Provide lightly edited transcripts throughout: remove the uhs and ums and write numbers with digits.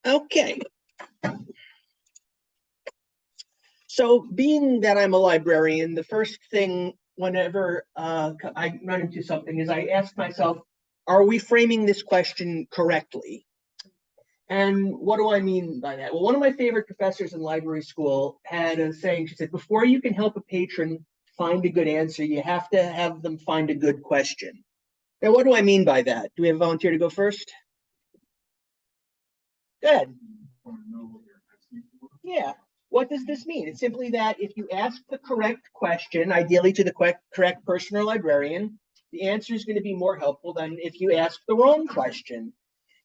Okay. So being that I'm a librarian, the first thing whenever I run into something is I ask myself, are we framing this question correctly? And what do I mean by that? Well, one of my favorite professors in library school had a saying. She said, before you can help a patron find a good answer, you have to have them find a good question. Now, what do I mean by that? Do we have a volunteer to go first? Go ahead. Yeah. What does this mean? It's simply that if you ask the correct question, ideally to the correct person or librarian, the answer is going to be more helpful than if you ask the wrong question.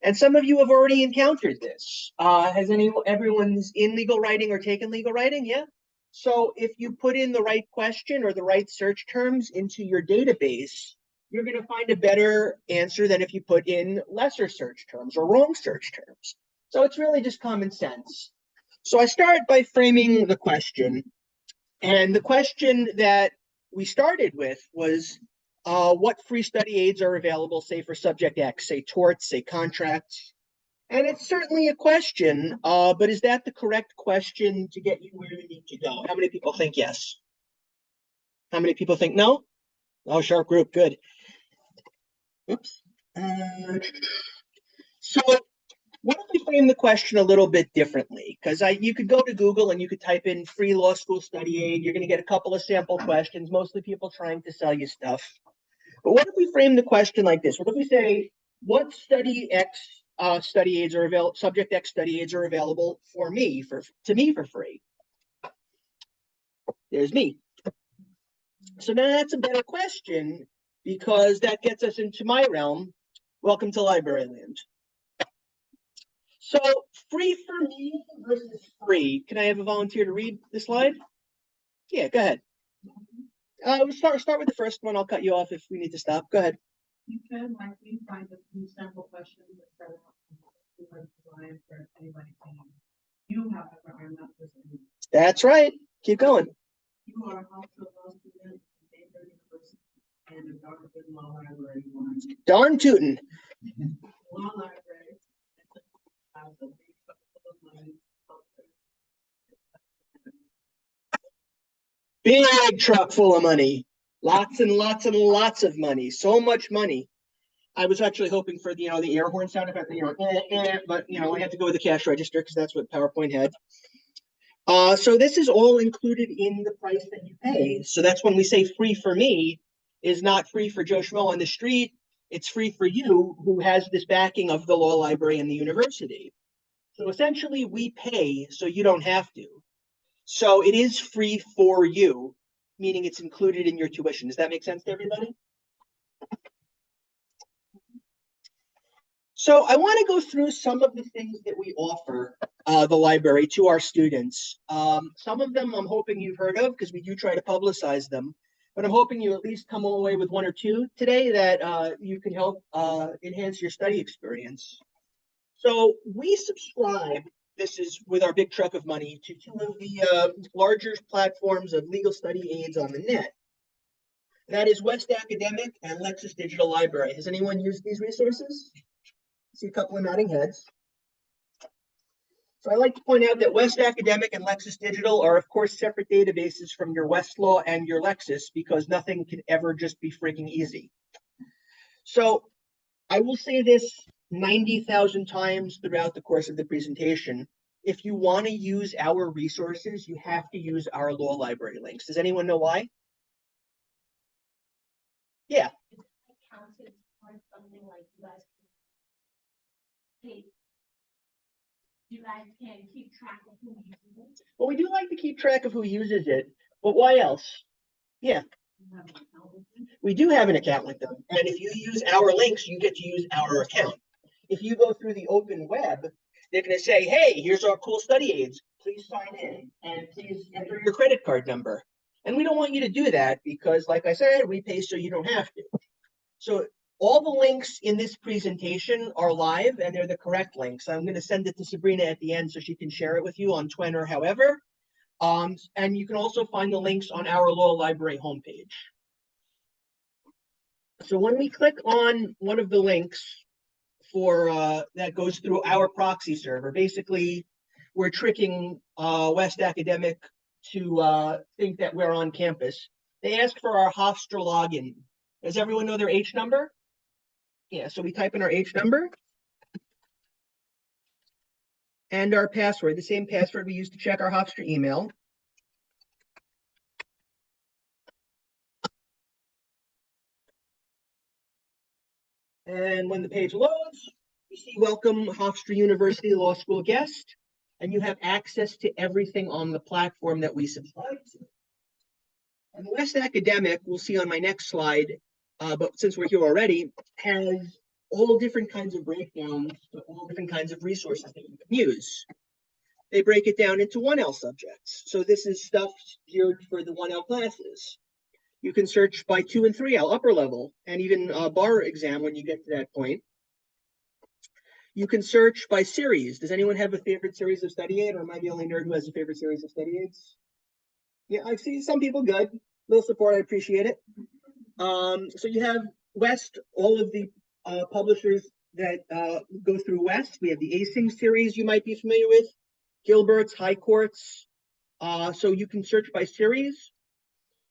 And some of you have already encountered this. Has everyone's in legal writing or taken legal writing? Yeah. So if you put in the right question or the right search terms into your database, you're going to find a better answer than if you put in lesser search terms or wrong search terms. So it's really just common sense. So I start by framing the question. And the question that we started with was, what free study aids are available, say, for subject X, say torts, say contracts? And it's certainly a question, but is that the correct question to get you where you need to go? How many people think yes? How many people think no? Oh, sharp group, good. Oops. So what if we frame the question a little bit differently? Because you could go to Google and you could type in free law school study aid. You're going to get a couple of sample questions, mostly people trying to sell you stuff. But what if we frame the question like this? What if we say, what study X study aids are available, subject X study aids are available to me for free? There's me. So now that's a better question because that gets us into my realm. Welcome to Library Land. So free for me versus free. Can I have a volunteer to read the slide? Yeah, go ahead. We'll start with the first one. I'll cut you off if we need to stop. Go ahead. You can likely find a few sample questions that set up designed for anybody saying, you, however, are not listening. That's right. Keep going. You are also a student at University and a darn good law library. Darn tootin'. Law library has a big of money. Big truck full of money. Lots and lots and lots of money. So much money. I was actually hoping for the air horn sound effect, but I had to go with the cash register because that's what PowerPoint had. So this is all included in the price that you pay. So that's when we say free for me is not free for Joe Schmo on the street. It's free for you who has this backing of the law library and the university. So essentially we pay so you don't have to. So it is free for you, meaning it's included in your tuition. Does that make sense to everybody? So I want to go through some of the things that we offer the library to our students. Some of them I'm hoping you've heard of because we do try to publicize them, but I'm hoping you at least come away with one or two today that you can help enhance your study experience. So we subscribe, this is with our big truck of money, to two of the larger platforms of legal study aids on the net. That is West Academic and Lexis Digital Library. Has anyone used these resources? See a couple of nodding heads. So I like to point out that West Academic and Lexis Digital are, of course, separate databases from your Westlaw and your Lexis because nothing can ever just be freaking easy. So I will say this 90,000 times throughout the course of the presentation. If you want to use our resources, you have to use our law library links. Does anyone know why? Yeah. You guys can keep track of who uses it. Well, we do like to keep track of who uses it, but why else? Yeah. We do have an account with them. And if you use our links, you get to use our account. If you go through the open web, they're going to say, hey, here's our cool study aids. Please sign in and please enter your credit card number. And we don't want you to do that because, like I said, we pay so you don't have to. So all the links in this presentation are live and they're the correct links. I'm going to send it to Sabrina at the end so she can share it with you on Twen or however. And you can also find the links on our law library homepage. So when we click on one of the links that goes through our proxy server. Basically, we're tricking West Academic to think that we're on campus. They ask for our Hofstra login. Does everyone know their H number? Yeah, so we type in our H number and our password, the same password we use to check our Hofstra email. And when the page loads, you see welcome Hofstra University Law School guest, and you have access to everything on the platform that we subscribe to. And West Academic, we'll see on my next slide, but since we're here already, has all different kinds of breakdowns to all different kinds of resources that you can use. They break it down into 1L subjects. So this is stuff geared for the 1L classes. You can search by 2 and 3L, upper level, and even bar exam when you get to that point. You can search by series. Does anyone have a favorite series of study aid, or am I the only nerd who has a favorite series of study aids? Yeah, I see some people good. Little support, I appreciate it. So you have West, all of the publishers that go through West. We have the Asing series you might be familiar with, Gilbert's, High Courts. So you can search by series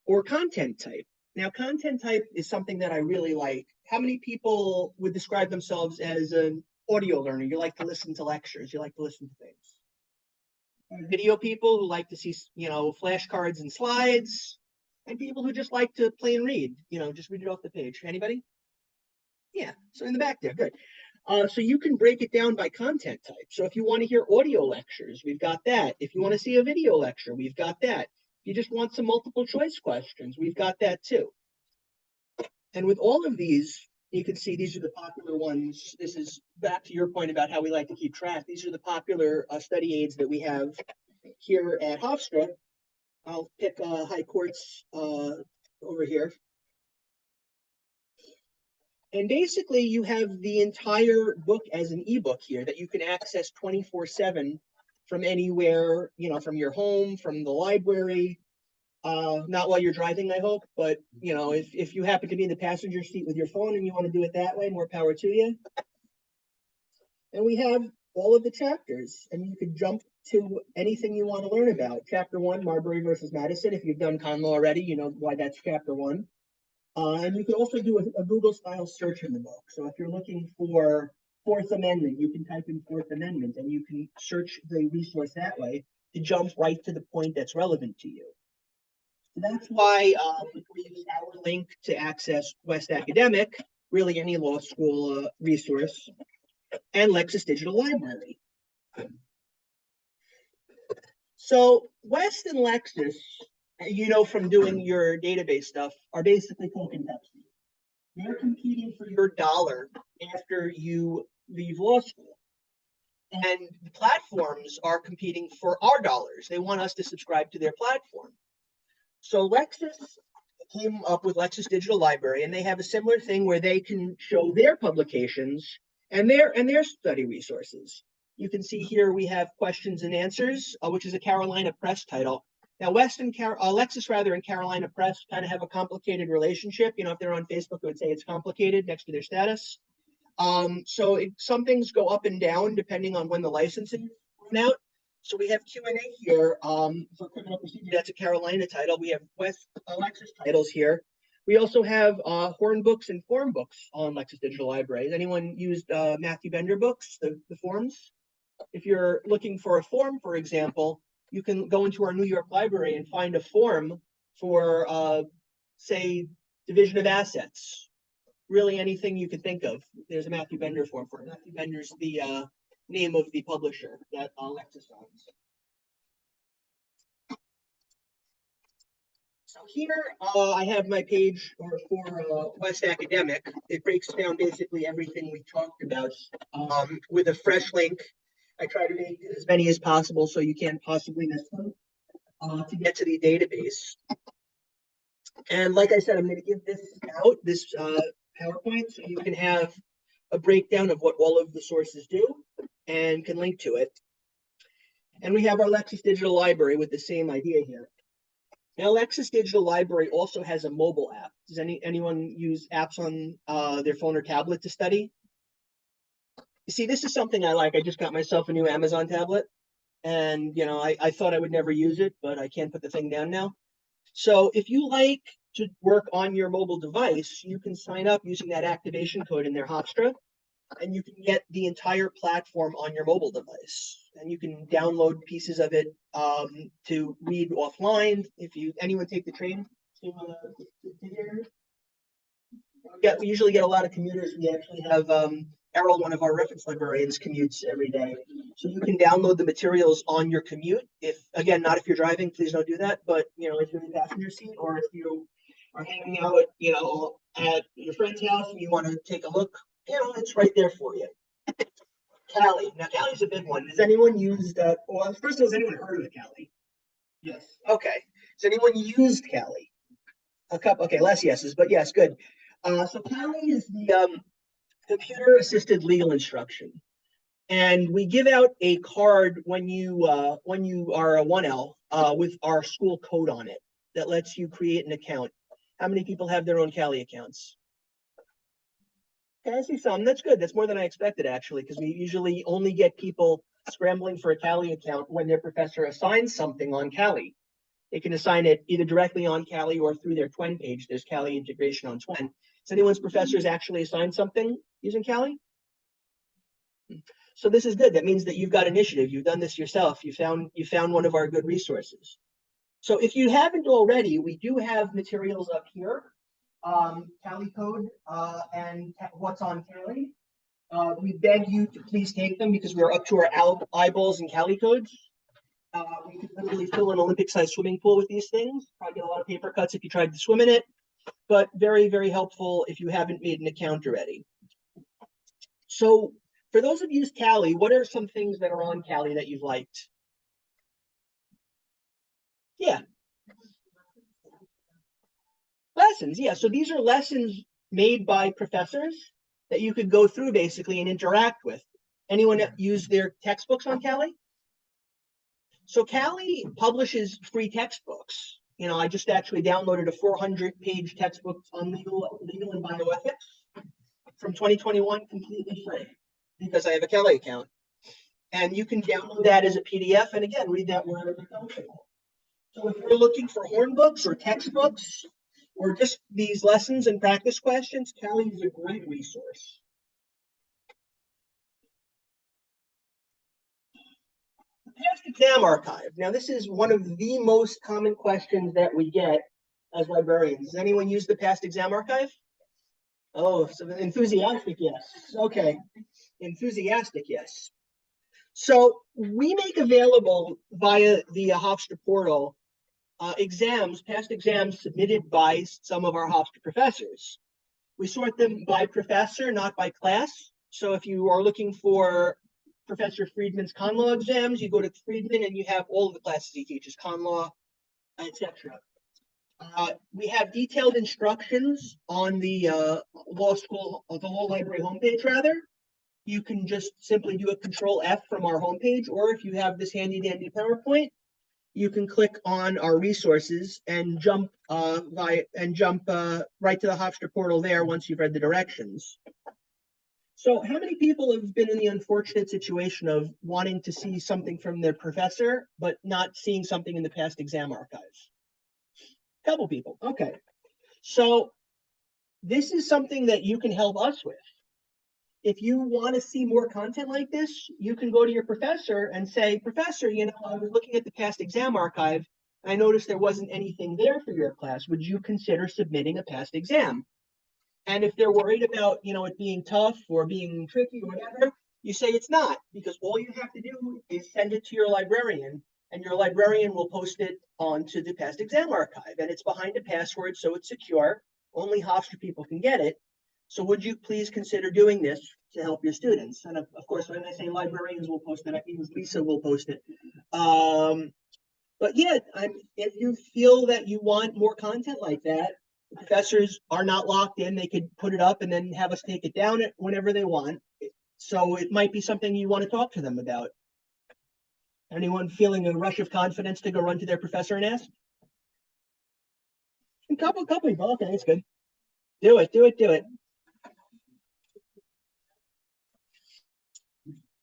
or content type. Now, content type is something that I really like. How many people would describe themselves as an audio learner? You like to listen to lectures, you like to listen to things. Video people who like to see, flashcards and slides, and people who just like to play and read, just read it off the page. Anybody? Yeah, so in the back there, good. So you can break it down by content type. So if you want to hear audio lectures, we've got that. If you want to see a video lecture, we've got that. If you just want some multiple choice questions, we've got that too. And with all of these, you can see these are the popular ones. This is back to your point about how we like to keep track. These are the popular study aids that we have here at Hofstra. I'll pick High Courts over here. And basically, you have the entire book as an ebook here that you can access 24/7 from anywhere, from your home, from the library. Not while you're driving, I hope, but if you happen to be in the passenger seat with your phone and you want to do it that way, more power to you. And we have all of the chapters, and you could jump to anything you want to learn about. Chapter 1, Marbury versus Madison. If you've done con law already, you know why that's chapter 1. And you can also do a Google-style search in the book. So if you're looking for Fourth Amendment, you can type in Fourth Amendment, and you can search the resource that way to jump right to the point that's relevant to you. So that's why we use our link to access West Academic, really any law school resource, and Lexis Digital Library. So West and Lexis, from doing your database stuff, are basically Coke and Pepsi. They're competing for your dollar after you leave law school. And the platforms are competing for our dollars. They want us to subscribe to their platform. So Lexis came up with Lexis Digital Library, and they have a similar thing where they can show their publications and their study resources. You can see here we have questions and answers, which is a Carolina Press title. Now, West and Lexis and Carolina Press kind of have a complicated relationship. If they're on Facebook, it would say it's complicated next to their status. Some things go up and down depending on when the licensing run out. So we have Q&A here for criminal procedure. That's a Carolina title. We have West Lexis titles here. We also have Horn books and form books on Lexis Digital Library. Has anyone used Matthew Bender books, the forms? If you're looking for a form, for example, you can go into our New York library and find a form for, say, division of assets. Really anything you can think of. There's a Matthew Bender form for it. Matthew Bender's the name of the publisher that Lexis owns. So here I have my page for West Academic. It breaks down basically everything we talked about with a fresh link. I try to make as many as possible so you can't possibly miss them to get to the database. And like I said, I'm going to give this out, this PowerPoint, so you can have a breakdown of what all of the sources do and can link to it. And we have our Lexis Digital Library with the same idea here. Now, Lexis Digital Library also has a mobile app. Does anyone use apps on their phone or tablet to study? You see, this is something I like. I just got myself a new Amazon tablet, and I thought I would never use it, but I can't put the thing down now. So if you like to work on your mobile device, you can sign up using that activation code in their Hofstra, and you can get the entire platform on your mobile device. And you can download pieces of it to read offline. If anyone take the train to here? Yeah, we usually get a lot of commuters. We actually have Errol, one of our reference librarians, commutes every day. So you can download the materials on your commute. If, again, not if you're driving, please don't do that. But, if you're in the passenger seat or if you are hanging out, at your friend's house and you want to take a look, it's right there for you. Cali. Now, Cali's a big one. Has anyone used, well, first of all, has anyone heard of Cali? Yes. Okay. Has anyone used Cali? A couple, okay, less yeses, but yes, good. So Cali is the computer-assisted legal instruction. And we give out a card when you are a 1L with our school code on it that lets you create an account. How many people have their own Cali accounts? Okay, I see some. That's good. That's more than I expected, actually, because we usually only get people scrambling for a Cali account when their professor assigns something on Cali. They can assign it either directly on Cali or through their Twen page. There's Cali integration on Twen. Has anyone's professors actually assigned something using Cali? So this is good. That means that you've got initiative. You've done this yourself. You found one of our good resources. So if you haven't already, we do have materials up here, Cali code and what's on Cali. We beg you to please take them because we're up to our eyeballs in Cali codes. We could literally fill an Olympic-sized swimming pool with these things. Probably get a lot of paper cuts if you tried to swim in it, but very, very helpful if you haven't made an account already. So for those of you who's Cali, what are some things that are on Cali that you've liked? Yeah. Lessons, yeah. So these are lessons made by professors that you could go through basically and interact with. Anyone use their textbooks on Cali? So Cali publishes free textbooks. I just actually downloaded a 400-page textbook on legal and bioethics from 2021, completely free, because I have a Cali account. And you can download that as a PDF, and again, read that wherever you're comfortable. So if you're looking for horn books or textbooks, or just these lessons and practice questions, Cali is a great resource. Past exam archive. Now, this is one of the most common questions that we get as librarians. Does anyone use the past exam archive? Oh, so enthusiastic, yes. Okay, enthusiastic, yes. So we make available via the Hofstra portal past exams submitted by some of our Hofstra professors. We sort them by professor, not by class. So if you are looking for Professor Friedman's con law exams, you go to Friedman and you have all of the classes he teaches, con law, etc. We have detailed instructions on the the law library homepage, rather. You can just simply do a Control F from our homepage, or if you have this handy dandy PowerPoint, you can click on our resources and jump right to the Hofstra portal there once you've read the directions. So how many people have been in the unfortunate situation of wanting to see something from their professor, but not seeing something in the past exam archives? A couple people. Okay. So this is something that you can help us with. If you want to see more content like this, you can go to your professor and say, Professor, I was looking at the past exam archive, and I noticed there wasn't anything there for your class. Would you consider submitting a past exam? And if they're worried about, it being tough or being tricky or whatever, you say it's not, because all you have to do is send it to your librarian, and your librarian will post it onto the past exam archive. And it's behind a password, so it's secure. Only Hofstra people can get it. So would you please consider doing this to help your students? And of course, when I say librarians will post it, I mean Lisa will post it. But yeah, if you feel that you want more content like that, the professors are not locked in. They could put it up and then have us take it down whenever they want. So it might be something you want to talk to them about. Anyone feeling a rush of confidence to go run to their professor and ask? A couple people. Okay, that's good. Do it.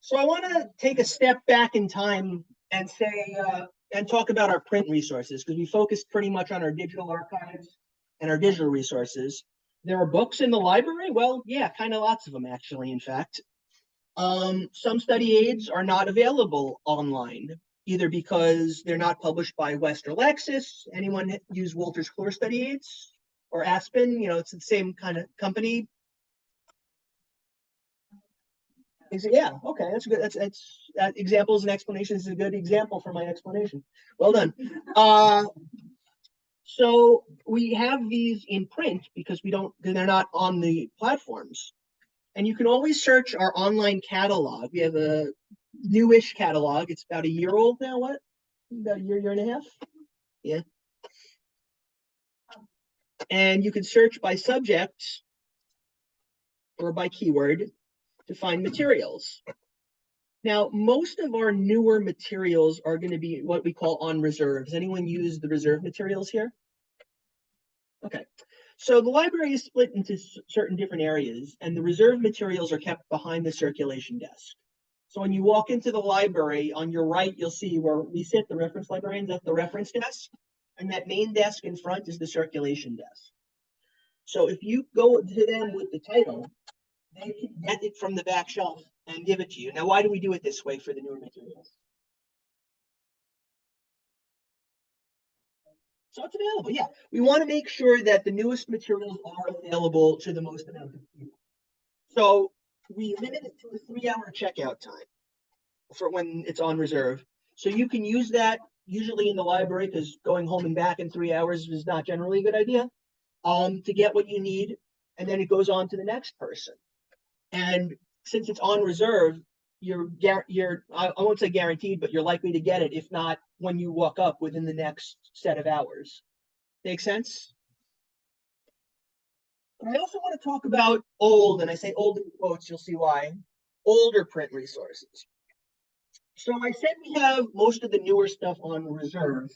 So I want to take a step back in time and say, and talk about our print resources, because we focused pretty much on our digital archives and our digital resources. There are books in the library. Well, yeah, kind of lots of them actually, in fact. Some study aids are not available online, either because they're not published by West or Lexis. Anyone use Wolters Kluwer study aids or Aspen? You know, it's the same kind of company. Yeah, okay, that's good. That examples and explanations is a good example for my explanation. Well done. So we have these in print because they're not on the platforms. And you can always search our online catalog. We have a newish catalog. It's about a year old now, what? About a year and a half? Yeah. And you can search by subject or by keyword to find materials. Now, most of our newer materials are going to be what we call on reserve. Does anyone use the reserve materials here? Okay. So the library is split into certain different areas, and the reserve materials are kept behind the circulation desk. So when you walk into the library, on your right, you'll see where we sit, the reference librarians, at the reference desk, and that main desk in front is the circulation desk. So if you go to them with the title, they can get it from the back shelf and give it to you. Now, why do we do it this way for the newer materials? So it's available, yeah. We want to make sure that the newest materials are available to the most amount of people. So we limit it to a 3-hour checkout time for when it's on reserve. So you can use that usually in the library, because going home and back in 3 hours is not generally a good idea, to get what you need, and then it goes on to the next person. And since it's on reserve, I won't say guaranteed, but you're likely to get it, if not when you walk up within the next set of hours. Make sense? I also want to talk about old, and I say old in quotes, you'll see why, older print resources. So I said we have most of the newer stuff on reserve,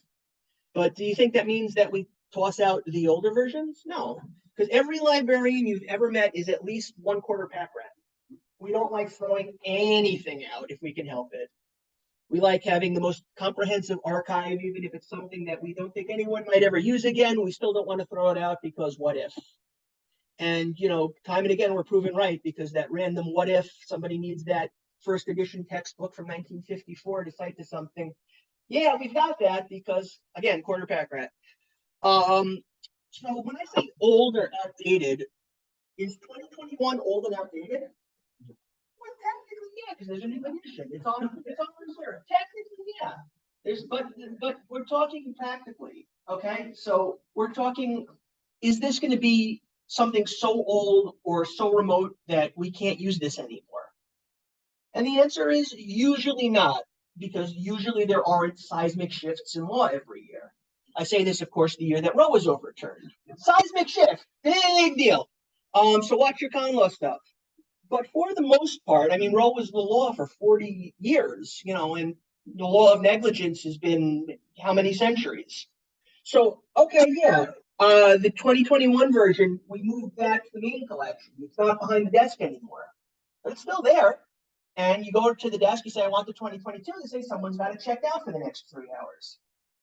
but do you think that means that we toss out the older versions? No, because every librarian you've ever met is at least 1/4 pack rat. We don't like throwing anything out if we can help it. We like having the most comprehensive archive, even if it's something that we don't think anyone might ever use again. We still don't want to throw it out because what if? And, you know, time and again, we're proven right, because that random what if somebody needs that first edition textbook from 1954 to cite to something. Yeah, we've got that because, again, 1/4 pack rat. So when I say old or outdated, is 2021 old and outdated? Well, technically, yeah, because there's a new edition. It's on reserve. Technically, yeah. But we're talking practically, okay? So we're talking, is this going to be something so old or so remote that we can't use this anymore? And the answer is usually not, because usually there aren't seismic shifts in law every year. I say this, of course, the year that Roe was overturned. Seismic shift, big deal. So watch your con law stuff. But for the most part, I mean, Roe was the law for 40 years, you know, and the law of negligence has been how many centuries? So, okay, yeah, the 2021 version, we moved back to the main collection. It's not behind the desk anymore, but it's still there. And you go to the desk, you say, I want the 2022. They say, someone's got to check out for the next 3 hours.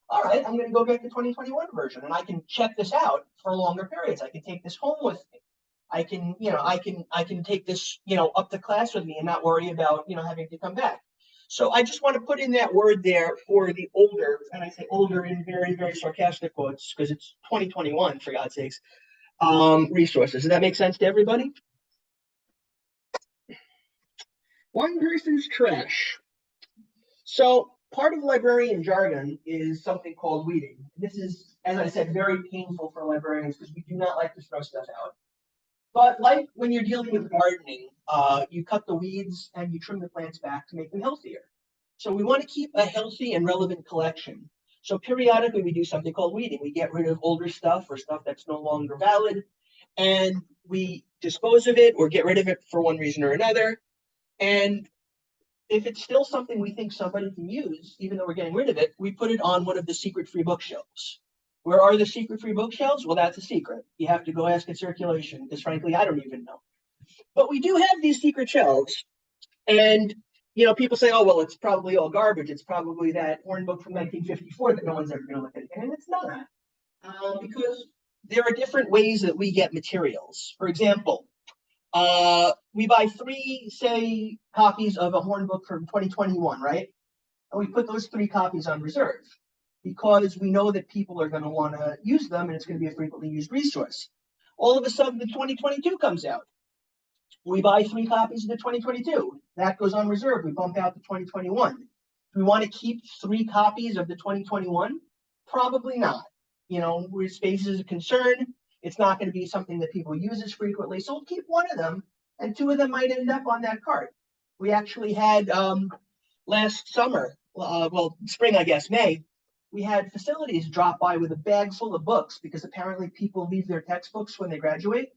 All right, I'm going to go get the 2021 version, and I can check this out for longer periods. I can take this home with me. I can, you know, I can take this, you know, up to class with me and not worry about, you know, having to come back. So I just want to put in that word there for the older, and I say older in very, very sarcastic quotes, because it's 2021, for God's sakes, resources. Does that make sense to everybody? One person's trash. So part of librarian jargon is something called weeding. This is, as I said, very painful for librarians because we do not like to throw stuff out. But like when you're dealing with gardening, you cut the weeds and you trim the plants back to make them healthier. So we want to keep a healthy and relevant collection. So periodically we do something called weeding. We get rid of older stuff or stuff that's no longer valid, and we dispose of it or get rid of it for one reason or another. And if it's still something we think somebody can use, even though we're getting rid of it, we put it on one of the secret free bookshelves. Where are the secret free bookshelves? Well, that's a secret. You have to go ask in circulation, because frankly, I don't even know. But we do have these secret shelves, and people say, oh, well, it's probably all garbage. It's probably that horn book from 1954 that no one's ever going to look at again. And it's not. Because there are different ways that we get materials. For example, we buy 3, say, copies of a horn book from 2021, right? And we put those 3 copies on reserve because we know that people are going to want to use them and it's going to be a frequently used resource. All of a sudden, the 2022 comes out. We buy 3 copies of the 2022. That goes on reserve. We bump out the 2021. Do we want to keep 3 copies of the 2021? Probably not. Where space is a concern, it's not going to be something that people use as frequently. So we'll keep 1 of them, and 2 of them might end up on that cart. We actually had last summer, spring, I guess, May, we had facilities drop by with a bag full of books because apparently people leave their textbooks when they graduate.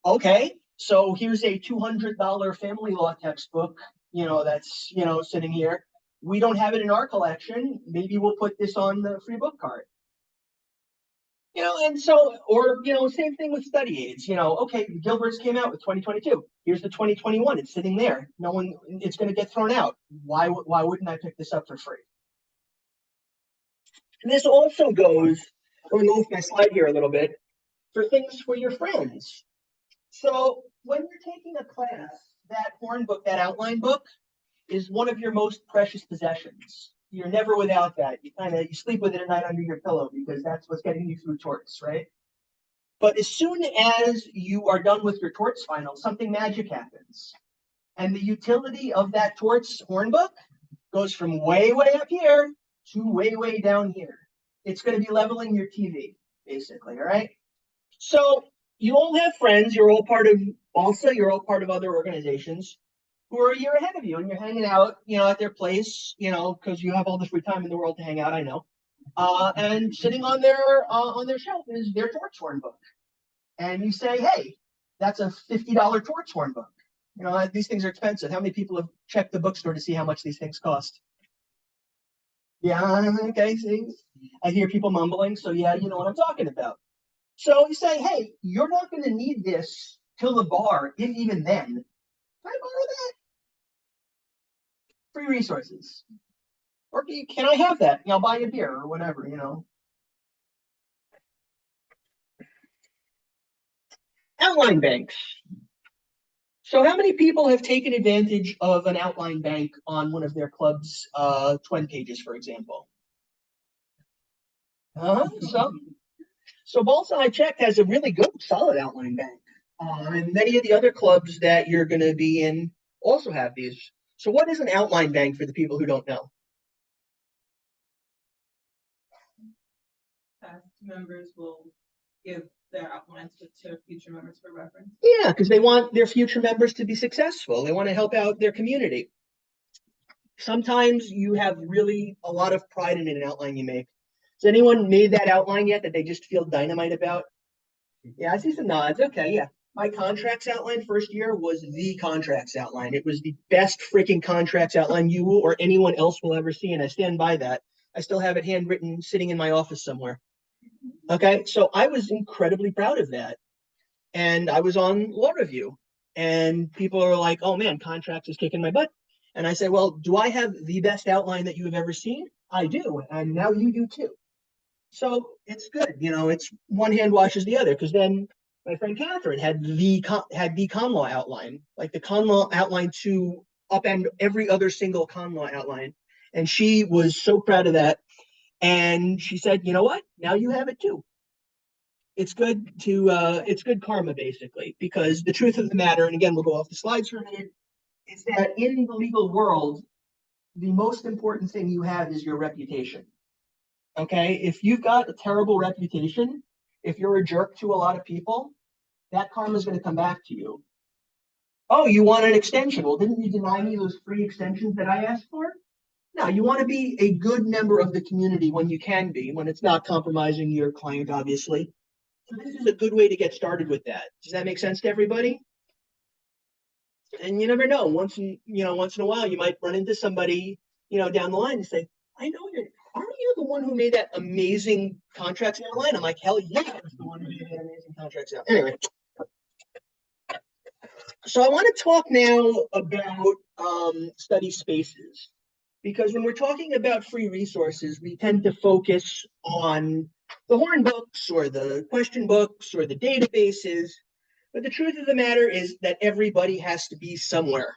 Okay, so here's a $200 family law textbook, that's, sitting here. We don't have it in our collection. Maybe we'll put this on the free book cart. And so, or, same thing with study aids. Okay, Gilbert's came out with 2022. Here's the 2021. It's sitting there. No one, it's going to get thrown out. Why wouldn't I pick this up for free? And this also goes, going off my slide here a little bit, for things for your friends. So when you're taking a class, that horn book, that outline book, is one of your most precious possessions. You're never without that. You sleep with it at night under your pillow because that's what's getting you through torts, right? But as soon as you are done with your torts final, something magic happens. And the utility of that torts horn book goes from way, way up here to way, way down here. It's going to be leveling your TV, basically, all right? So you all have friends. You're all part of BLSA. You're all part of other organizations who are a year ahead of you, and you're hanging out, at their place, because you have all the free time in the world to hang out, I know. And sitting on their shelf is their torch horn book. And you say, hey, that's a $50 torch horn book. These things are expensive. How many people have checked the bookstore to see how much these things cost? Yeah, okay, see? I hear people mumbling, so yeah, you know what I'm talking about. So you say, hey, you're not going to need this till the bar, if even then. Can I borrow that? Free resources. Or can I have that? I'll buy a beer or whatever, Outline banks. So how many people have taken advantage of an outline bank on one of their club's twin pages, for example? So BLSA, I checked, has a really good, solid outline bank. And many of the other clubs that you're going to be in also have these. So what is an outline bank for the people who don't know? Past members will give their outlines to future members for reference. Yeah, because they want their future members to be successful. They want to help out their community. Sometimes you have really a lot of pride in an outline you make. Has anyone made that outline yet that they just feel dynamite about? Yeah, I see some nods. Okay, yeah. My contracts outline first year was the contracts outline. It was the best freaking contracts outline you or anyone else will ever see, and I stand by that. I still have it handwritten sitting in my office somewhere. Okay, so I was incredibly proud of that. And I was on law review, and people are like, oh man, contracts is kicking my butt. And I said, well, do I have the best outline that you have ever seen? I do, and now you do too. So it's good, it's one hand washes the other, because then my friend Catherine had the con law outline, like the con law outline to upend every other single con law outline. And she was so proud of that. And she said, you know what? Now you have it too. It's good it's good karma, basically, because the truth of the matter, and again, we'll go off the slides for a minute, is that in the legal world, the most important thing you have is your reputation. Okay, if you've got a terrible reputation, if you're a jerk to a lot of people, that karma is going to come back to you. Oh, you want an extension? Well, didn't you deny me those free extensions that I asked for? No, you want to be a good member of the community when you can be, when it's not compromising your client, obviously. So this is a good way to get started with that. Does that make sense to everybody? And you never know. Once in a while, you might run into somebody, down the line and say, I know aren't you the one who made that amazing contracts outline? I'm like, hell yeah, I was the one who made that amazing contracts outline. Anyway. So I want to talk now about study spaces, because when we're talking about free resources, we tend to focus on the horn books or the question books or the databases. But the truth of the matter is that everybody has to be somewhere.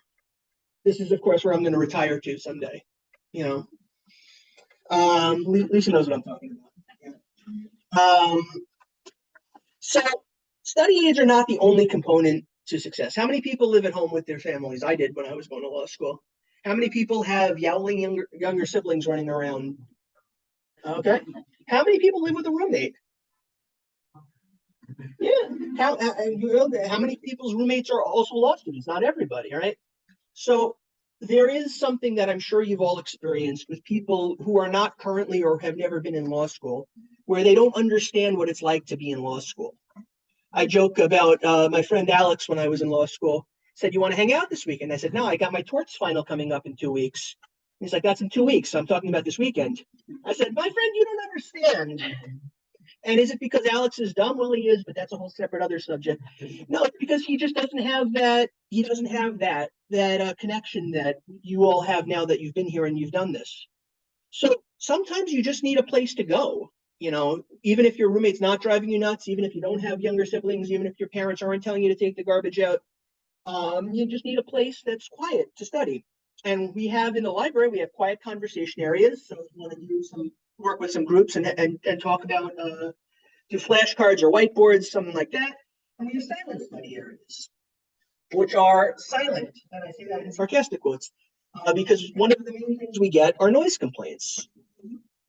This is, of course, where I'm going to retire to someday. You know, Lisa knows what I'm talking about. So study aids are not the only component to success. How many people live at home with their families? I did when I was going to law school. How many people have yowling younger siblings running around? Okay. How many people live with a roommate? Yeah. How many people's roommates are also law students? Not everybody, right? So there is something that I'm sure you've all experienced with people who are not currently or have never been in law school, where they don't understand what it's like to be in law school. I joke about my friend Alex when I was in law school. Said, "You want to hang out this weekend?" I said, "No, I got my torts final coming up in 2 weeks." He's like, "That's in 2 weeks. So I'm talking about this weekend." I said, "My friend, you don't understand." And is it because Alex is dumb? Well, he is, but that's a whole separate other subject. No, it's because he just doesn't have that. He doesn't have that connection that you all have now that you've been here and you've done this. So sometimes you just need a place to go. You know, even if your roommate's not driving you nuts, even if you don't have younger siblings, even if your parents aren't telling you to take the garbage out, you just need a place that's quiet to study. And we have in the library, we have quiet conversation areas. So if you want to do some work with some groups and talk about do flashcards or whiteboards, something like that. And we have silent study areas, which are silent. And I say that in sarcastic quotes, because one of the main things we get are noise complaints.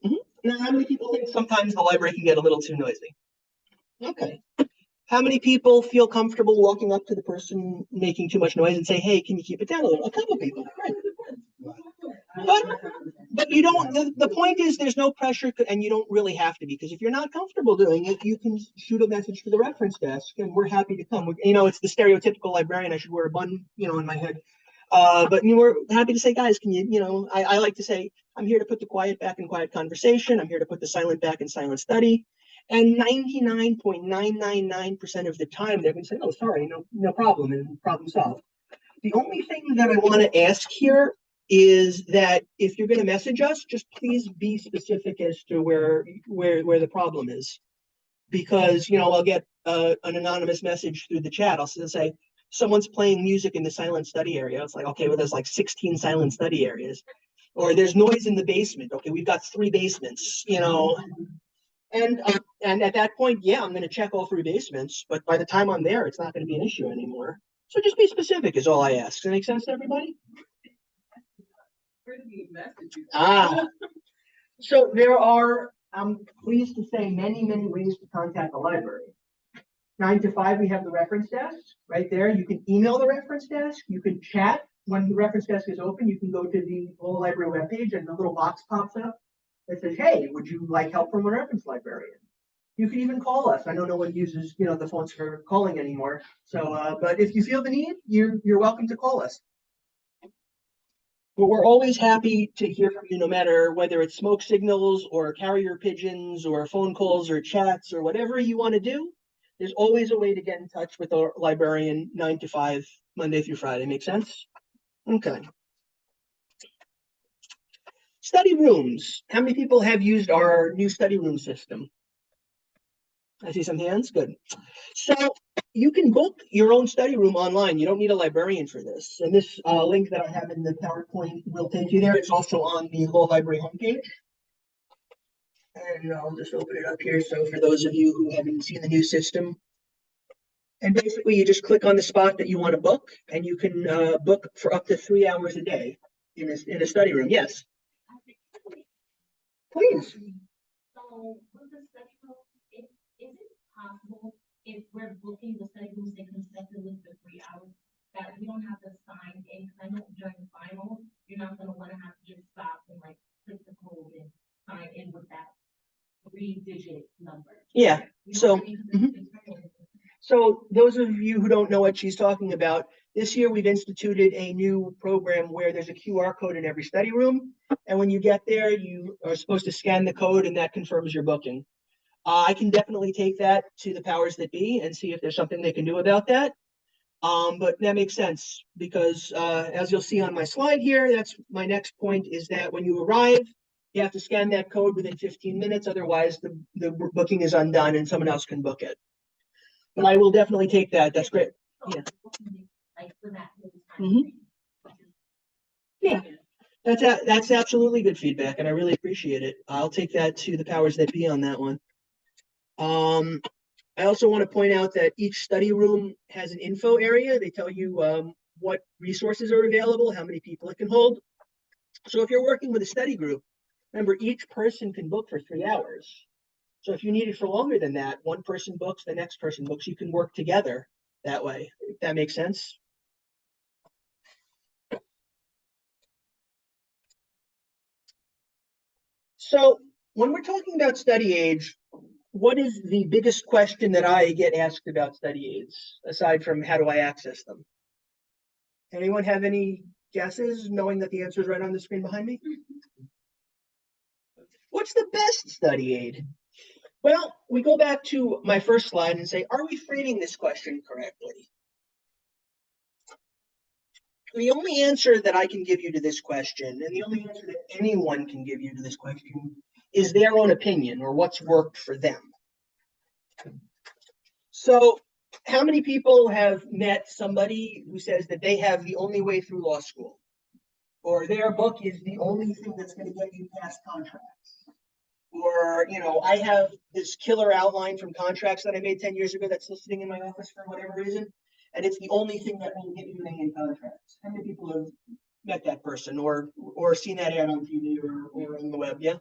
Mhm. Now, how many people think sometimes the library can get a little too noisy? Okay. How many people feel comfortable walking up to the person making too much noise and say, "Hey, can you keep it down a little?" A couple people, right? But but you don't. The point is, there's no pressure, and you don't really have to be, because if you're not comfortable doing it, you can shoot a message to the reference desk, and we're happy to come. You know, it's the stereotypical librarian. I should wear a bun, you know, in my head. But you were happy to say, "Guys, can you, you know," I like to say, "I'm here to put the quiet back in quiet conversation. I'm here to put the silent back in silent study." And 99.999% of the time, they're going to say, "Oh, sorry, no problem," and problem solved. The only thing that I want to ask here is that if you're going to message us, just please be specific as to where the problem is, because I'll get an anonymous message through the chat. I'll say someone's playing music in the silent study area. It's like, okay, well, there's like 16 silent study areas, or there's noise in the basement. Okay, we've got 3 basements, and at that point, yeah, I'm going to check all 3 basements. But by the time I'm there, it's not going to be an issue anymore. So just be specific is all I ask. Does that make sense to everybody? So there are, I'm pleased to say, many, many ways to contact the library. 9 to 5, we have the reference desk right there. You can email the reference desk. You can chat. When the reference desk is open, you can go to the whole library webpage and the little box pops up that says, "Hey, would you like help from a reference librarian?" You can even call us. I know no one uses, the phones for calling anymore. So, but if you feel the need, you're welcome to call us. But we're always happy to hear from you, no matter whether it's smoke signals or carrier pigeons or phone calls or chats or whatever you want to do. There's always a way to get in touch with our librarian 9 to 5, Monday through Friday. Make sense? Okay. Study rooms. How many people have used our new study room system? I see some hands. Good. So you can book your own study room online. You don't need a librarian for this. And this link that I have in the PowerPoint will take you there. It's also on the Law Library homepage. And I'll just open it up here. So for those of you who haven't seen the new system, and basically you just click on the spot that you want to book, and you can book for up to 3 hours a day in a study room. Yes, please. So with the study room, is it possible if we're booking the study rooms and consecutively for 3 hours, that we don't have to sign in? Because I know during the final, you're not gonna wanna have to just stop and like click the code and sign in with that 3-digit number. Yeah. You know So. what I mean? 'Cause it's very- So those of you who don't know what she's talking about, this year we've instituted a new program where there's a QR code in every study room. And when you get there, you are supposed to scan the code, and that confirms your booking. I can definitely take that to the powers that be and see if there's something they can do about that. But that makes sense because as you'll see on my slide here, that's my next point is that when you arrive, you have to scan that code within 15 minutes. Otherwise, the booking is undone and someone else can book it. But I will definitely take that. That's great. Yeah. Like for that. Mhm. Yeah, that's absolutely good feedback, and I really appreciate it. I'll take that to the powers that be on that one. I also want to point out that each study room has an info area. They tell you what resources are available, how many people it can hold. So if you're working with a study group, remember each person can book for 3 hours. So if you need it for longer than that, one person books, the next person books. You can work together that way. If that makes sense. So when we're talking about study aids, what is the biggest question that I get asked about study aids, aside from how do I access them? Anyone have any guesses, knowing that the answer is right on the screen behind me? What's the best study aid? Well, we go back to my first slide and say, are we framing this question correctly? The only answer that I can give you to this question, and the only answer that anyone can give you to this question, is their own opinion or what's worked for them. So, how many people have met somebody who says that they have the only way through law school, or their book is the only thing that's going to get you past contracts? Or, I have this killer outline from contracts that I made 10 years ago that's still sitting in my office for whatever reason, and it's the only thing that will get you an A in contracts. How many people have met that person or seen that ad on TV or on the web? Yeah.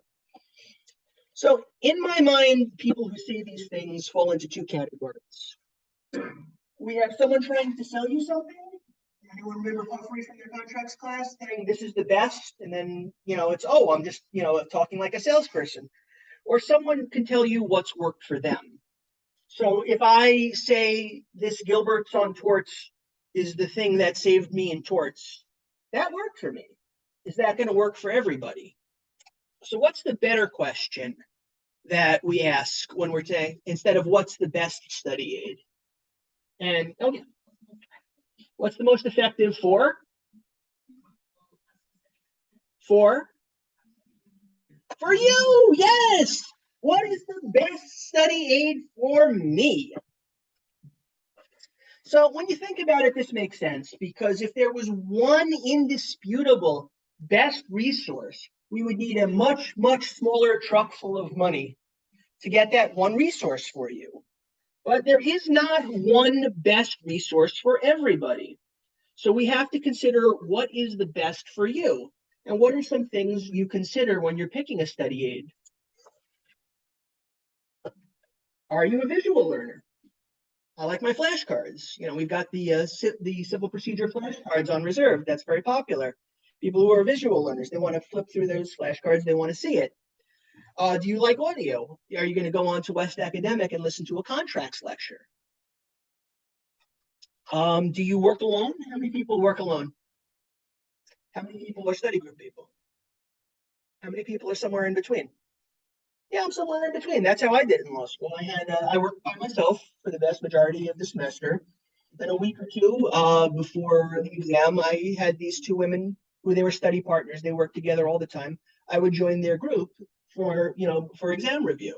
So in my mind, people who say these things fall into two categories. We have someone trying to sell you something. Anyone remember Humphrey from your contracts class saying this is the best, and then it's I'm just talking like a salesperson. Or someone can tell you what's worked for them. So if I say this Gilbert's on torts is the thing that saved me in torts, that worked for me. Is that going to work for everybody? So what's the better question that we ask when we're saying, instead of what's the best study aid? And okay, what's the most effective for? For you, yes. What is the best study aid for me? So when you think about it, this makes sense, because if there was one indisputable best resource, we would need a much, much smaller truck full of money to get that one resource for you. But there is not one best resource for everybody. So we have to consider what is the best for you. And what are some things you consider when you're picking a study aid? Are you a visual learner? I like my flashcards. We've got the civil procedure flashcards on reserve. That's very popular. People who are visual learners, they want to flip through those flashcards. They want to see it. Do you like audio? Are you going to go on to West Academic and listen to a contracts lecture? Do you work alone? How many people work alone? How many people are study group people? How many people are somewhere in between? Yeah, I'm somewhere in between. That's how I did in law school. I worked by myself for the vast majority of the semester. Then a week or two before the exam, I had these two women who they were study partners. They worked together all the time. I would join their group for exam review,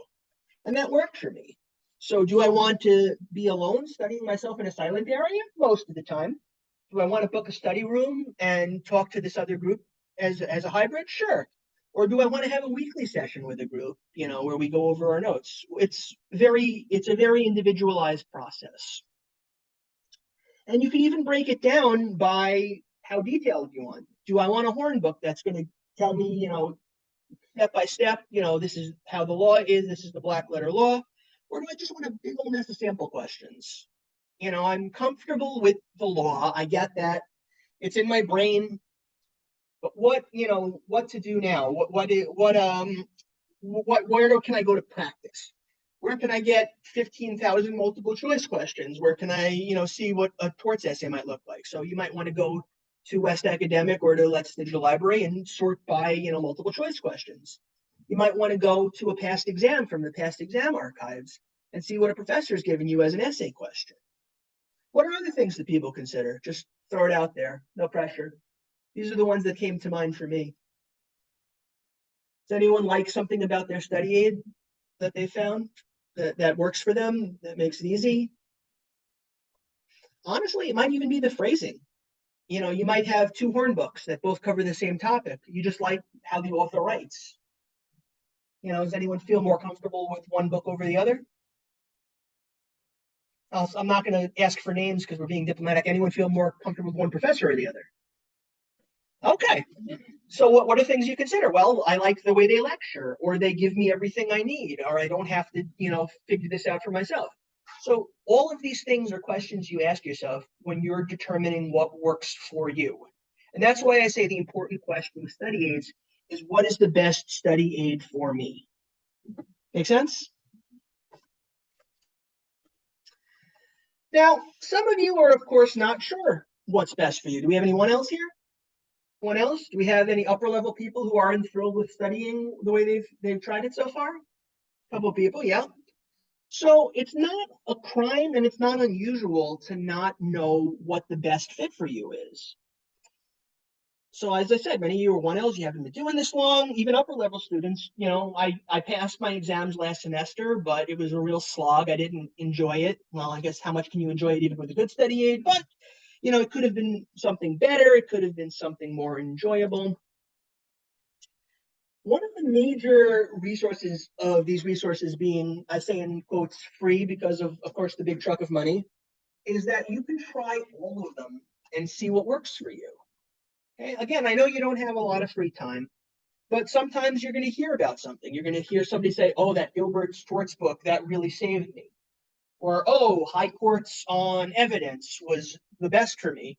and that worked for me. So, do I want to be alone studying myself in a silent area? Most of the time. Do I want to book a study room and talk to this other group as a hybrid? Sure. Or do I want to have a weekly session with a group, where we go over our notes? It's a very individualized process. And you can even break it down by how detailed you want. Do I want a horn book that's going to tell me, step by step, this is how the law is, this is the black letter law? Or do I just want a big old mess of sample questions? I'm comfortable with the law. I get that. It's in my brain. But what to do now? Where can I go to practice? Where can I get 15,000 multiple choice questions? Where can I, see what a torts essay might look like? So you might want to go to West Academic or to Let's Digital Library and sort by, multiple choice questions. You might want to go to a past exam from the past exam archives and see what a professor's given you as an essay question. What are other things that people consider? Just throw it out there, no pressure. These are the ones that came to mind for me. Does anyone like something about their study aid that they found that works for them, that makes it easy? Honestly, it might even be the phrasing. You know, you might have two horn books that both cover the same topic. You just like how the author writes. You know, does anyone feel more comfortable with one book over the other? I'm not going to ask for names because we're being diplomatic. Anyone feel more comfortable with one professor or the other? Okay. So what are things you consider? Well, I like the way they lecture, or they give me everything I need, or I don't have to, figure this out for myself. So all of these things are questions you ask yourself when you're determining what works for you. And that's why I say the important question with study aids is, what is the best study aid for me? Make sense? Now, some of you are, of course, not sure what's best for you. Do we have anyone else here? Anyone else? Do we have any upper level people who aren't thrilled with studying the way they've tried it so far? A couple of people, yeah. So it's not a crime and it's not unusual to not know what the best fit for you is. So as I said, many of you are 1Ls, you haven't been doing this long, even upper level students, I passed my exams last semester, but it was a real slog. I didn't enjoy it. Well, I guess how much can you enjoy it even with a good study aid? But, it could have been something better. It could have been something more enjoyable. One of the major resources of these resources being, I say in quotes, free because of course, the big truck of money, is that you can try all of them and see what works for you. Okay? Again, I know you don't have a lot of free time, but sometimes you're going to hear about something. You're going to hear somebody say, oh, that Gilbert Schwartz book, that really saved me. Or, oh, High Courts on Evidence was the best for me.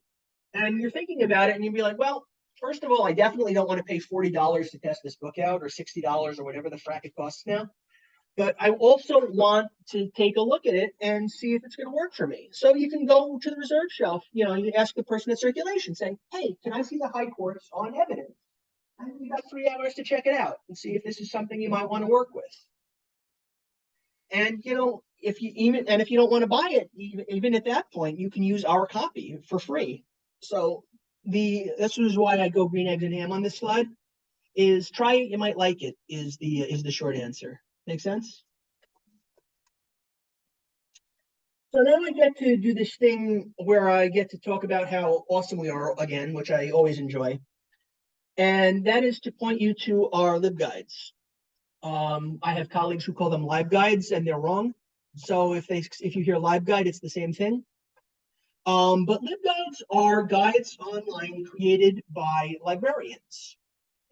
And you're thinking about it and you'd be like, well, first of all, I definitely don't want to pay $40 to test this book out, or $60 or whatever the frack it costs now. But I also want to take a look at it and see if it's going to work for me. So you can go to the reserve shelf, you ask the person at circulation, say, hey, can I see the High Courts on Evidence? And you got 3 hours to check it out and see if this is something you might want to work with. And if you don't want to buy it, even at that point, you can use our copy for free. So this is why I go green eggs and ham on this slide. Is try it, you might like it, is the short answer. Make sense? So now I get to do this thing where I get to talk about how awesome we are again, which I always enjoy. And that is to point you to our LibGuides. I have colleagues who call them LibGuides, and they're wrong. So if you hear LibGuide, it's the same thing. But LibGuides are guides online created by librarians.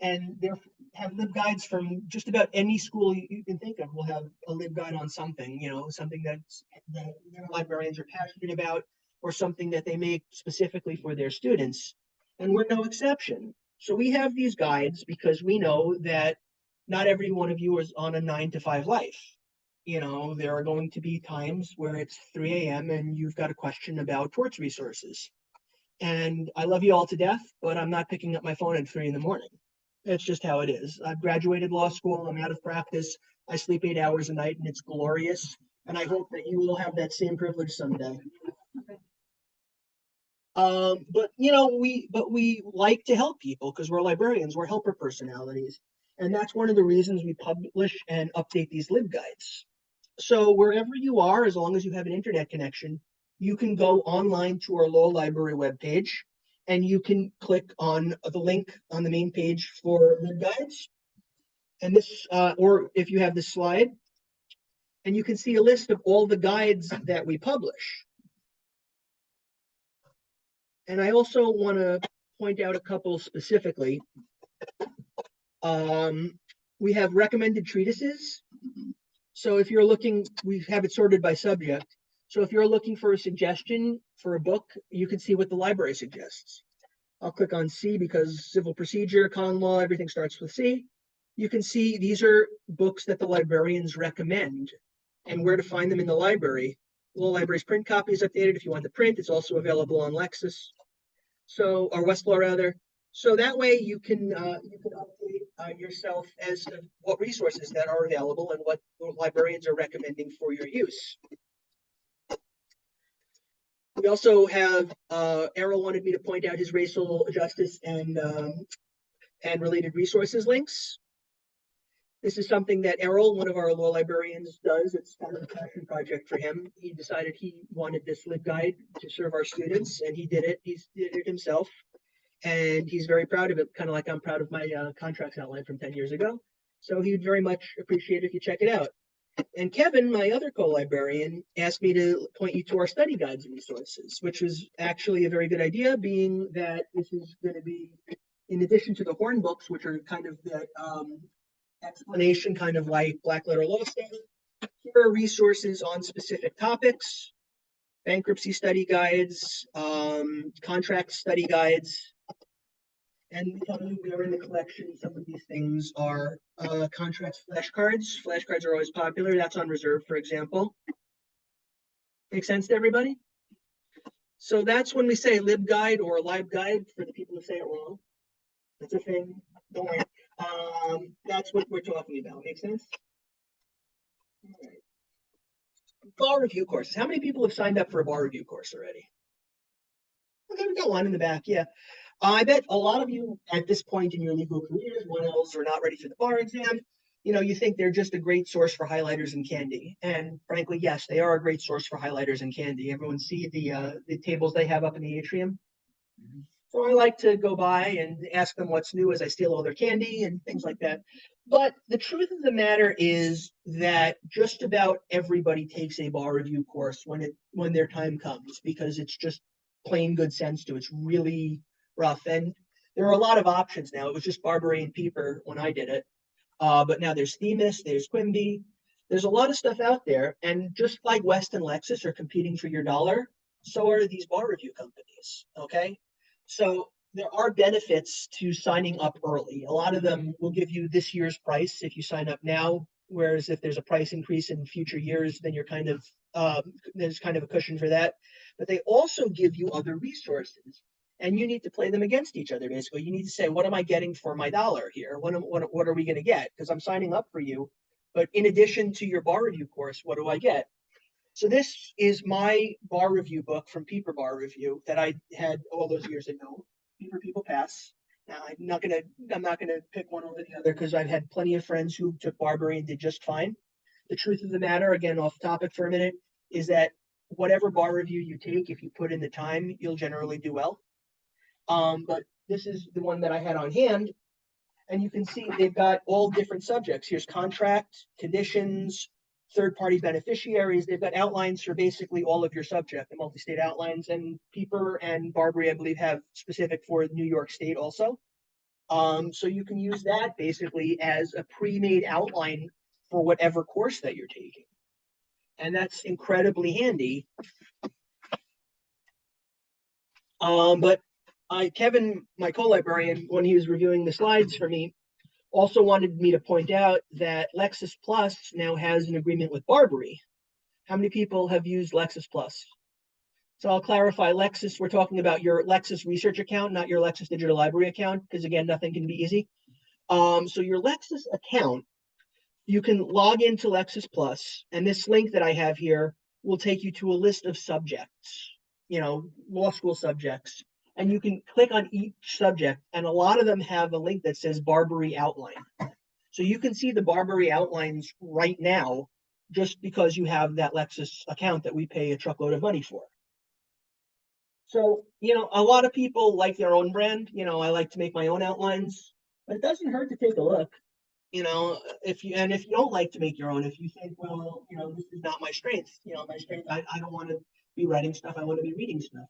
And they have LibGuides from just about any school you can think of will have a LibGuide on something, something that librarians are passionate about, or something that they make specifically for their students. And we're no exception. So we have these guides because we know that not every one of you is on a 9 to 5 life. There are going to be times where it's 3 a.m. and you've got a question about torts resources. And I love you all to death, but I'm not picking up my phone at 3 a.m. It's just how it is. I've graduated law school. I'm out of practice. I sleep 8 hours a night and it's glorious. And I hope that you will have that same privilege someday. But we like to help people because we're librarians, we're helper personalities. And that's one of the reasons we publish and update these LibGuides. So wherever you are, as long as you have an internet connection, you can go online to our law library webpage, and you can click on the link on the main page for LibGuides. And this, or if you have this slide, and you can see a list of all the guides that we publish. And I also want to point out a couple specifically. We have recommended treatises. So if you're looking, we have it sorted by subject. So if you're looking for a suggestion for a book, you can see what the library suggests. I'll click on C because civil procedure, common law, everything starts with C. You can see these are books that the librarians recommend and where to find them in the library. Law library's print copy is updated if you want the print. It's also available on Lexis, or Westlaw rather. So that way you can update yourself as to what resources that are available and what librarians are recommending for your use. We also have, Errol wanted me to point out his racial justice and related resources links. This is something that Errol, one of our law librarians, does. It's kind of a passion project for him. He decided he wanted this LibGuide to serve our students, and he did it. He did it himself, and he's very proud of it, kind of like I'm proud of my contracts outline from 10 years ago. So he would very much appreciate it if you check it out. And Kevin, my other co-librarian, asked me to point you to our study guides and resources, which was actually a very good idea, being that this is going to be, in addition to the horn books, which are kind of that explanation, kind of like black letter law stuff. Here are resources on specific topics, bankruptcy study guides, contract study guides. And we are in the collection. Some of these things are contracts flashcards. Flashcards are always popular. That's on reserve, for example. Make sense to everybody? So that's when we say LibGuide or LibGuide for the people who say it wrong. That's a thing. Don't worry. That's what we're talking about. Make sense? All right. Bar review courses. How many people have signed up for a bar review course already? Okay, we've got one in the back. Yeah. I bet a lot of you at this point in your legal careers, one else are not ready for the bar exam. You know, you think they're just a great source for highlighters and candy. And frankly, yes, they are a great source for highlighters and candy. Everyone see the tables they have up in the atrium? So I like to go by and ask them what's new as I steal all their candy and things like that. But the truth of the matter is that just about everybody takes a bar review course when their time comes, because it's just plain good sense to it. It's really rough. And there are a lot of options now. It was just Barbary and Peeper when I did it. But now there's Themis, there's Quimby. There's a lot of stuff out there. And just like West and Lexus are competing for your dollar, so are these bar review companies. Okay. So there are benefits to signing up early. A lot of them will give you this year's price if you sign up now. Whereas if there's a price increase in future years, then you're kind of there's kind of a cushion for that. But they also give you other resources, and you need to play them against each other. Basically, you need to say, what am I getting for my dollar here? What are we going to get? Because I'm signing up for you, but in addition to your bar review course, what do I get? So this is my bar review book from Peeper Bar Review that I had all those years ago. Peeper People Pass. Now I'm not gonna pick one over the other because I've had plenty of friends who took Barbary and did just fine. The truth of the matter, again, off topic for a minute, is that whatever bar review you take, if you put in the time, you'll generally do well. But this is the one that I had on hand, and you can see they've got all different subjects. Here's contract, conditions, third-party beneficiaries. They've got outlines for basically all of your subject, the multi-state outlines, and Peeper and Barbary, I believe, have specific for New York State also. So you can use that basically as a pre-made outline for whatever course that you're taking. And that's incredibly handy. But Kevin, my co-librarian, when he was reviewing the slides for me, also wanted me to point out that Lexis Plus now has an agreement with Barbary. How many people have used Lexis Plus? So I'll clarify, Lexis, we're talking about your Lexis research account, not your Lexis Digital Library account, because again, nothing can be easy. So your Lexis account, you can log into Lexis Plus, and this link that I have here will take you to a list of subjects, law school subjects. And you can click on each subject, and a lot of them have a link that says Barbary Outline. So you can see the Barbary outlines right now just because you have that Lexis account that we pay a truckload of money for. So, a lot of people like their own brand. I like to make my own outlines, but it doesn't hurt to take a look. If you don't like to make your own, if you think, well, this is not my strength, my strength, I don't want to be writing stuff. I want to be reading stuff.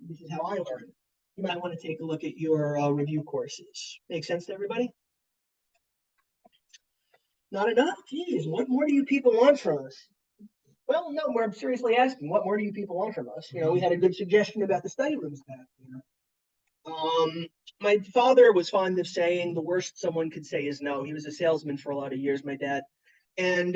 This is how I learn. You might want to take a look at your review courses. Make sense to everybody? Not enough? Geez, what more do you people want from us? Well, no, we're seriously asking, what more do you people want from us? We had a good suggestion about the study rooms back there. My father was fond of saying the worst someone could say is no. He was a salesman for a lot of years, my dad. And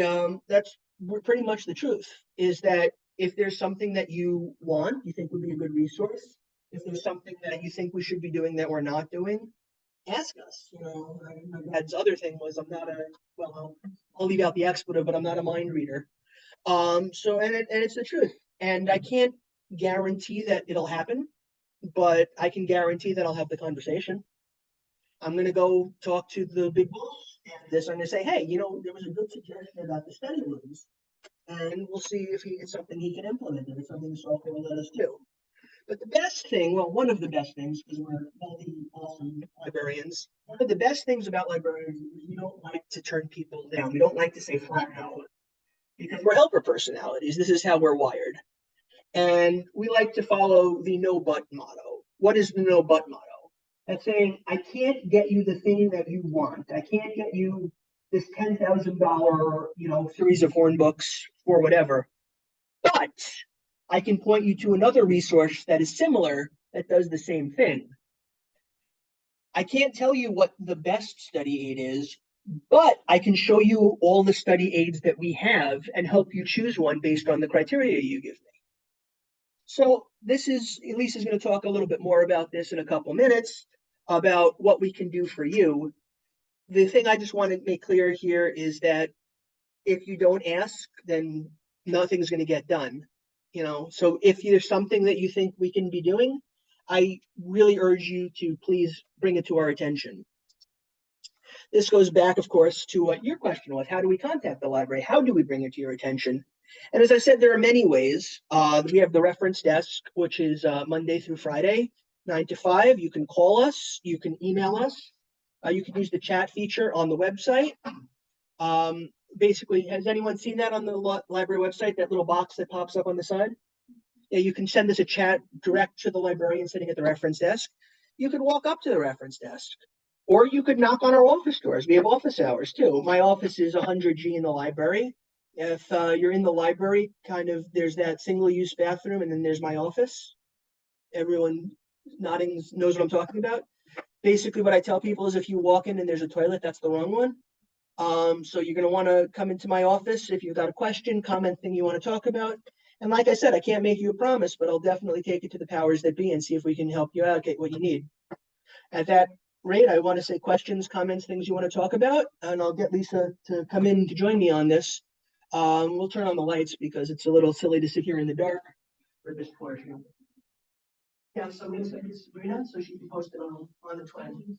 that's pretty much the truth, is that if there's something that you want, you think would be a good resource, if there's something that you think we should be doing that we're not doing, ask us. My dad's other thing was I'll leave out the expletive, but I'm not a mind reader. And it's the truth. And I can't guarantee that it'll happen, but I can guarantee that I'll have the conversation. I'm gonna go talk to the big boss after this. I'm gonna say, hey, there was a good suggestion about the study rooms. And we'll see if it's something he can implement, if it's something the software will let us do. But the best thing, well, one of the best things, because we're multi-awesome librarians, one of the best things about librarians is we don't like to turn people down. We don't like to say flat no, because we're helper personalities. This is how we're wired. And we like to follow the no but motto. What is the no but motto? That's saying, I can't get you the thing that you want. I can't get you this $10,000, series of horn books or whatever. But I can point you to another resource that is similar that does the same thing. I can't tell you what the best study aid is, but I can show you all the study aids that we have and help you choose one based on the criteria you give me. So Lisa's going to talk a little bit more about this in a couple minutes about what we can do for you. The thing I just want to make clear here is that if you don't ask, then nothing's going to get done. So if there's something that you think we can be doing, I really urge you to please bring it to our attention. This goes back, of course, to what your question was. How do we contact the library? How do we bring it to your attention? And as I said, there are many ways. We have the reference desk, which is Monday through Friday, 9 to 5. You can call us. You can email us. You can use the chat feature on the website. Basically, has anyone seen that on the library website, that little box that pops up on the side? Yeah, you can send us a chat direct to the librarian sitting at the reference desk. You could walk up to the reference desk, or you could knock on our office doors. We have office hours too. My office is 100G in the library. If you're in the library, there's that single-use bathroom, and then there's my office. Everyone nodding knows what I'm talking about. Basically, what I tell people is if you walk in and there's a toilet, that's the wrong one. So you're going to want to come into my office if you've got a question, comment, thing you want to talk about. And like I said, I can't make you a promise, but I'll definitely take it to the powers that be and see if we can help you out, get what you need. At that rate, I want to say questions, comments, things you want to talk about, and I'll get Lisa to come in to join me on this. We'll turn on the lights because it's a little silly to sit here in the dark for this portion. Yeah, so I'm going to send this to Sabrina so she can post it on the 20.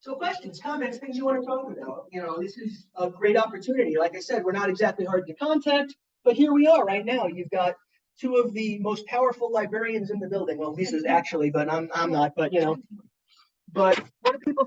So questions, comments, things you want to talk about. This is a great opportunity. Like I said, we're not exactly hard to contact, but here we are right now. You've got two of the most powerful librarians in the building. Well, Lisa's actually, but I'm not, but what do people